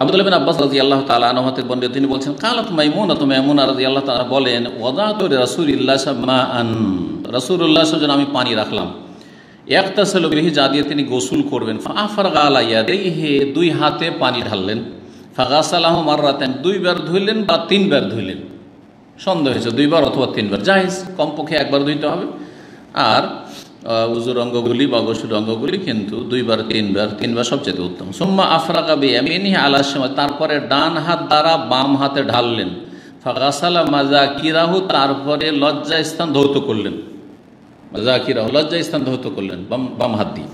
আব্দুল্লাহ বিন আব্বাস রাদিয়াল্লাহু তাআলা আনহু থেকে বর্ণিত, তিনি বলছেন কালাত মাইমুনা রাদিয়াল্লাহু তাআলা বলেন ওয়াদাতু রাসূলিল্লাহ সাল্লাল্লাহু রাসূলুল্লাহ সাল্লাল্লাহু আমি পানি রাখলাম, ইয়াগতাসিলু বিহি যা দিয়ে তিনি গোসল করবেন, ফাআফরাগা আলা ইয়াদাইহি দুই হাতে পানি ঢাললেন, ফাগাসালাহু মাররাতান দুইবার ধুইলেন বা তিনবার ধুইলেন, সন্দেহ হয়েছে দুইবার অথবা তিনবার, জায়েজ কমপক্ষে একবার ধুইতে হবে। আর উজুর অঙ্গগুলি বা গোসল অঙ্গগুলি কিন্তু দুইবার তিনবার সবচেয়ে উত্তম। সুম্মা আফরাগা বিয়ামিনিহি আলা শিমাল তারপরে ডান হাত দ্বারা বাম হাতে ঢাললেন, ফাগাসালা মাযাকিরাহু তারপরে লজ্জা স্থান ধৌত করলেন, মাযাকিরাহু লজ্জা স্থান ধৌত করলেন বাম হাত দিয়ে,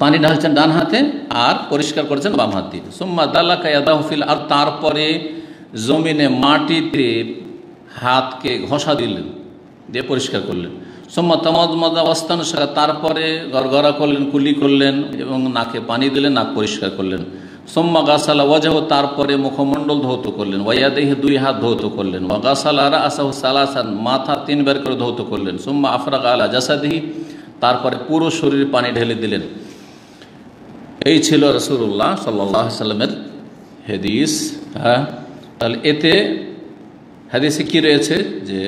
পানি ঢালছেন ডান হাতে আর পরিষ্কার করেছেন বাম হাত দিয়ে। সুম্মা দালাকা ইয়াদাহু ফিল আর তারপরে জমিনে মাটিতে হাতকে ঘষা দিলেন, দিয়ে পরিষ্কার করলেন। সুম্মা তামাদমাদা ওয়াস্তানশাকা তারপরে গড়গড়া করলেন, কুলি করলেন এবং নাকে পানি দিলেন, নাক পরিষ্কার করলেন। সুম্মা গাসালা ওয়াজহু তারপরে মুখমণ্ডল ধৌত করলেন, ওয়ায়াদাইহি দুই হাত ধৌত করলেন, ওয়া গাসালা রাসাহু সালাসান মাথা তিনবার করে ধৌত করলেন। সুম্মা আফরাগা আলা জাসাদিহি তারপরে পুরো শরীরে পানি ঢেলে দিলেন। এই ছিল রাসূলুল্লাহ সাল্লাল্লাহু আলাইহি সাল্লামের হাদিস। তাহলে এতে হাদিসে কি রয়েছে যে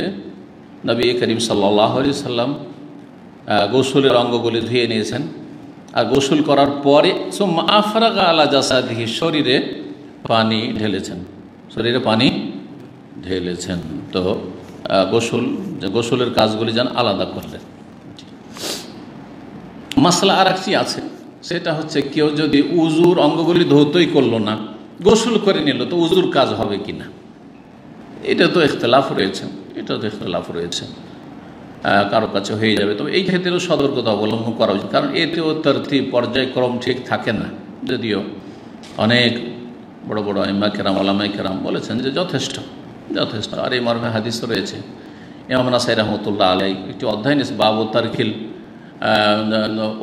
নবী করিম সাল্লাল্লাহু আলাইহি সাল্লাম গোসলের অঙ্গগুলি ধুয়ে নিয়েছেন, আর গোসল করার পরে সুম্মা আফরাগা আলা জাসাদিহি শরীরে পানি ঢেলেছেন, শরীরে পানি ঢেলেছেন। তো গোসলের কাজগুলি যেন আলাদা করলেন। মাসলা আর একটি আছে, সেটা হচ্ছে কেউ যদি উজুর অঙ্গগুলি ধৌতই করলো না, গোসল করে নিল, তো উজুর কাজ হবে কি না, এটা তো ইখতিলাফ রয়েছে, কারো কাছে হয়ে যাবে। তবে এই ক্ষেত্রেও সতর্কতা অবলম্বন করা উচিত, কারণ এতেও তরতিব পর্যায়ক্রম ঠিক থাকে না। যদিও অনেক বড় বড় আইম্মা কেরাম ওলামায়ে কেরাম বলেছেন যে যথেষ্ট। আর এই মর্মে হাদিস রয়েছে। ইমাম নাসাই রাহমাতুল্লাহ আলাইহি একটি অধ্যায় নিয়েছে বাবু তারকিল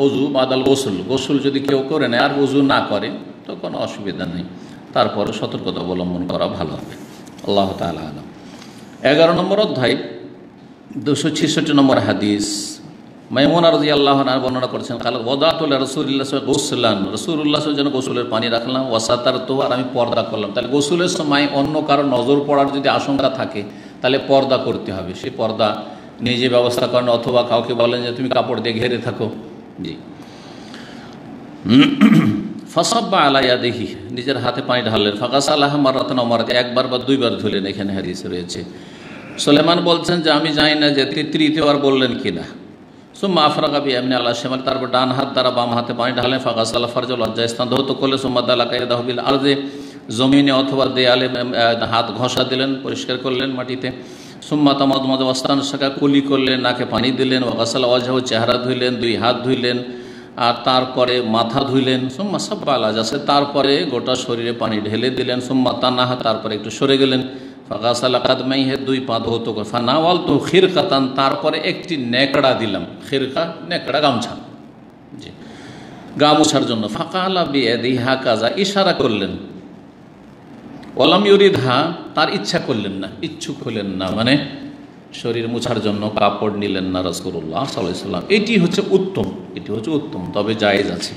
ওযু বাদাল গোসল যদি কেউ করে নেয় আর ওযু না করে তো কোনো অসুবিধা নেই, তারপরে সতর্কতা অবলম্বন করা ভালো হবে। আল্লাহ তাআলা আলাম। 11 নম্বর অধ্যায় 266 নম্বর হাদিস। মাইমুনা রাদিয়াল্লাহু আনহা বর্ণনা করেছেন কাল ওয়াদাতু রাসূলিল্লাহ গোসলান, রাসূলুল্লাহ যেন গোসলের পানি রাখলাম, ওয়াসাতারতু আর আমি পর্দা করলাম। তাহলে গোসলের সময় অন্য কারো নজর পড়ার যদি আশঙ্কা থাকে তাহলে পর্দা করতে হবে। সেই পর্দা নিজে ব্যবস্থা করেন অথবা কাউকে বলেন যে তুমি কাপড় দিয়ে ঘেরে থাকো। জি। ফাসাব্বা আলা ইয়াদিহি নিজের হাতে পানি ঢাললেন, ফাগাসালাহা মাররাতান ওয়া মাররাতান একবার বা দুইবার ধুলেন, এখানে হাদিসে রয়েছে। সুলাইমান বলছেন যে আমি জানি না যে তৃতীয়বার বললেন কিনা। সুম্মা আফরাগা বিয়ামিনি আলা শিমাল তারপর ডান হাত দ্বারা বাম হাতে পানি ঢালেন, ফাগাসালা ফারজা লজ্জা স্থান ধৌত করলেন। সুম্মা দালাকা ইয়াদাহু বিল আরদি জমিনে অথবা দেয়ালে হাত ঘষা দিলেন, পরিষ্কার করলেন মাটিতে। সুম্মা তামাদমাদা ওয়াস্তানশাকা কুলি করলেন, নাকে পানি দিলেন। ওয়াগাসালা ওয়াজহু চেহারা ধুইলেন, দুই হাত ধুইলেন, আর তারপরে মাথা ধুইলেন। সুম্মা সাব্বা আলা জাসে তারপরে গোটা শরীরে পানি ঢেলে দিলেন। সুম্মা তানাহা তারপরে একটু সরে গেলেন। ফাগাসালা কাদমাইহি দুই পা ধৌত করে। ফানাওয়ালতু খিরকাতান তারপরে একটি নেকড়া দিলাম, খিরকা নেকড়া গামছা, জি গামছার জন্য। ফাকালা বিয়াদিহা কাজা ইশারা করলেন, ওয়ালাম ইউরিদহা তার ইচ্ছা করলেন না, ইচ্ছুক হলেন না, মানে শরীর মোছার জন্য কাপড় নিলেন না রাসূলুল্লাহ সাল্লাল্লাহু আলাইহি ওয়াসাল্লাম। এটি হচ্ছে উত্তম, তবে জায়েজ আছে।